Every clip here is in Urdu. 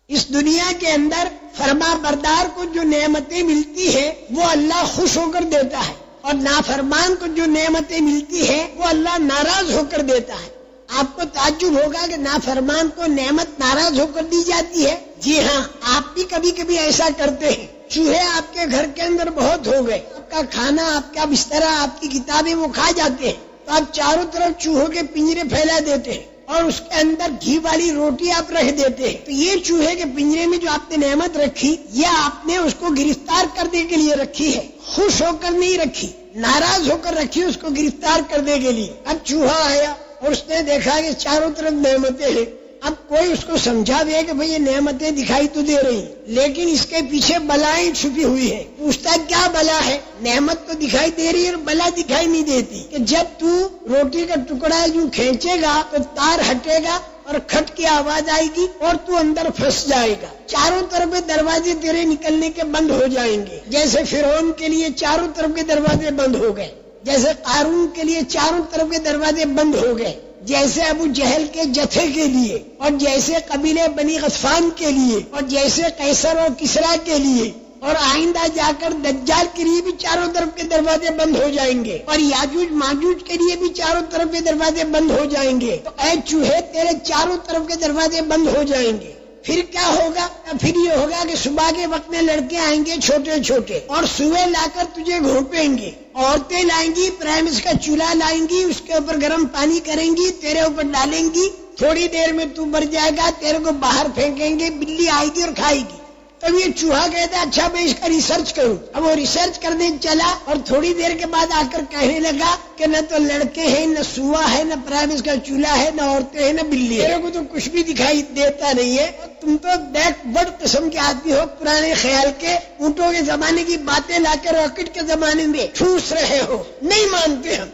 اس دنیا کے اندر فرما بردار کو جو نعمتیں ملتی ہے وہ اللہ خوش ہو کر دیتا ہے، اور نافرمان کو جو نعمتیں ملتی ہے وہ اللہ ناراض ہو کر دیتا ہے۔ آپ کو تعجب ہوگا کہ نافرمان کو نعمت ناراض ہو کر دی جاتی ہے۔ جی ہاں، آپ بھی کبھی کبھی ایسا کرتے ہیں۔ چوہے آپ کے گھر کے اندر بہت ہو گئے، آپ کا کھانا، آپ کا بسترا، آپ کی کتابیں وہ کھا جاتے ہیں، تو آپ چاروں طرف چوہوں کے پنجرے پھیلا دیتے ہیں اور اس کے اندر گھی والی روٹی آپ رکھ دیتے ہیں۔ تو یہ چوہے کے پنجرے میں جو آپ نے نعمت رکھی، یہ آپ نے اس کو گرفتار کرنے کے لیے رکھی ہے، خوش ہو کر نہیں رکھی، ناراض ہو کر رکھی اس کو گرفتار کرنے کے لیے۔ اب چوہا آیا اور اس نے دیکھا کہ چاروں طرف نعمتیں ہیں۔ اب کوئی اس کو سمجھا دے کہ بھئی یہ نعمتیں دکھائی تو دے رہی ہیں، لیکن اس کے پیچھے بلائیں چھپی ہوئی ہے۔ پوچھتا کیا بلا ہے؟ نعمت تو دکھائی دے رہی ہے اور بلا دکھائی نہیں دیتی، کہ جب تو روٹی کا ٹکڑا جو کھینچے گا تو تار ہٹے گا اور کھٹ کی آواز آئے گی اور تو اندر پھنس جائے گا، چاروں طرف دروازے تیرے نکلنے کے بند ہو جائیں گے، جیسے فرعون کے لیے چاروں طرف کے دروازے بند ہو گئے، جیسے قارون کے لیے چاروں طرف کے دروازے بند ہو گئے، جیسے ابو جہل کے جتھے کے لیے، اور جیسے قبیلے بنی غطفان کے لیے، اور جیسے قیصر اور کسرا کے لیے، اور آئندہ جا کر دجال کے لیے بھی چاروں طرف کے دروازے بند ہو جائیں گے، اور یاجوج ماجوج کے لیے بھی چاروں طرف کے دروازے بند ہو جائیں گے۔ تو اے چوہے، تیرے چاروں طرف کے دروازے بند ہو جائیں گے۔ پھر کیا ہوگا؟ پھر یہ ہوگا کہ صبح کے وقت میں لڑکے آئیں گے چھوٹے چھوٹے، اور صبح لا کر تجھے گھونپیں گے، عورتیں لائیں گی، پرائمس کا چولہا لائیں گی، اس کے اوپر گرم پانی کریں گی، تیرے اوپر ڈالیں گی، تھوڑی دیر میں تو مر جائے گا، تیرے کو باہر پھینکیں گے، بلی آئے گی اور کھائے گی۔ تب یہ چوہا کہتا ہے اچھا میں اس کا ریسرچ کروں۔ اب وہ ریسرچ کرنے چلا اور تھوڑی دیر کے بعد آ کر کہنے لگا کہ نہ تو لڑکے ہیں، نہ سوا ہے، نہ پرائمس کا چولہا ہے، نہ عورتیں ہیں، نہ بلی ہے، میرے کو تو کچھ بھی دکھائی دیتا نہیں ہے۔ تم تو بیک ورڈ قسم کے آدمی ہو، پرانے خیال کے، اونٹوں کے زمانے کی باتیں لا کر راکٹ کے زمانے میں ٹھوس رہے ہو، نہیں مانتے ہم۔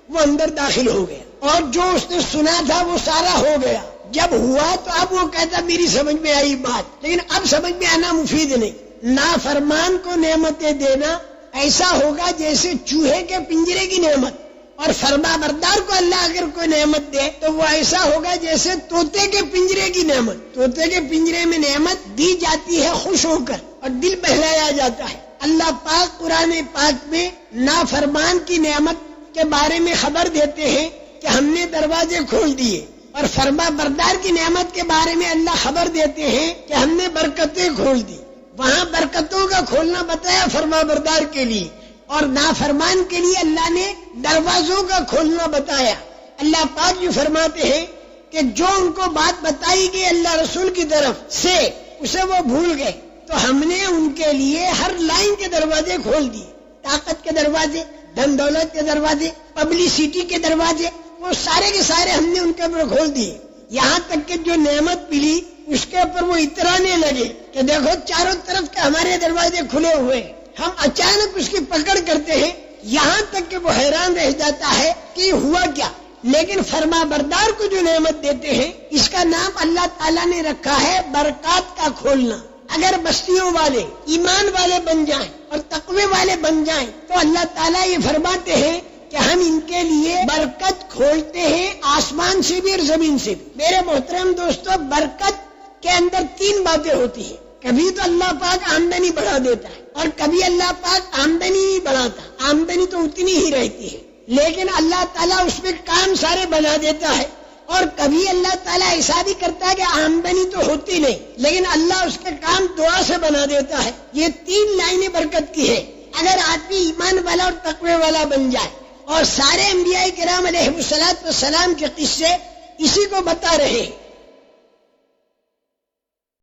وہ اندر داخل ہو گیا اور جو اس نے سنا تھا وہ سارا ہو گیا۔ جب ہوا تو اب وہ کہتا میری سمجھ میں آئی بات، لیکن اب سمجھ میں آنا مفید نہیں۔ نافرمان کو نعمتیں دینا ایسا ہوگا جیسے چوہے کے پنجرے کی نعمت، اور فرما بردار کو اللہ اگر کوئی نعمت دے تو وہ ایسا ہوگا جیسے طوطے کے پنجرے کی نعمت۔ طوطے کے پنجرے میں نعمت دی جاتی ہے خوش ہو کر اور دل بہلایا جاتا ہے۔ اللہ پاک قرآن پاک میں نافرمان کی نعمت کے بارے میں خبر دیتے ہیں کہ ہم نے دروازے کھول دیے، اور فرما بردار کی نعمت کے بارے میں اللہ خبر دیتے ہیں کہ ہم نے برکتیں کھول دی۔ وہاں برکتوں کا کھولنا بتایا فرما بردار کے لیے، اور نافرمان کے لیے اللہ نے دروازوں کا کھولنا بتایا۔ اللہ پاک جو فرماتے ہیں کہ جو ان کو بات بتائی گئی اللہ رسول کی طرف سے اسے وہ بھول گئے، تو ہم نے ان کے لیے ہر لائن کے دروازے کھول دیے، طاقت کے دروازے، دھن دولت کے دروازے، پبلسٹی کے دروازے، وہ سارے کے سارے ہم نے ان کے اوپر کھول دیے۔ یہاں تک کہ جو نعمت ملی اس کے اوپر وہ اترانے لگے کہ دیکھو چاروں طرف کے ہمارے دروازے کھلے ہوئے ہیں، ہم اچانک اس کی پکڑ کرتے ہیں، یہاں تک کہ وہ حیران رہ جاتا ہے کہ ہوا کیا۔ لیکن فرما بردار کو جو نعمت دیتے ہیں اس کا نام اللہ تعالیٰ نے رکھا ہے برکات کا کھولنا۔ اگر بستیوں والے ایمان والے بن جائیں اور تقوی والے بن جائیں تو اللہ تعالیٰ یہ فرماتے ہیں کہ ہم ان کے لیے برکت کھولتے ہیں آسمان سے بھی اور زمین سے بھی۔ میرے محترم دوستو، برکت کے اندر تین باتیں ہوتی ہیں۔ کبھی تو اللہ پاک آمدنی بڑھا دیتا ہے اور کبھی اللہ پاک آمدنی نہیں بڑھاتا، آمدنی تو اتنی ہی رہتی ہے، لیکن اللہ تعالیٰ اس میں کام سارے بنا دیتا ہے۔ اور کبھی اللہ تعالیٰ ایسا بھی کرتا ہے کہ آمدنی تو ہوتی نہیں لیکن اللہ اس کے کام دعا سے بنا دیتا ہے۔ یہ تین لائنیں برکت کی ہے۔ اگر آدمی ایمان والا اور تقوی والا بن جائے، اور سارے انبیاء کرام علیہ الصلوۃ والسلام کے قصے اسی کو بتا رہے ہیں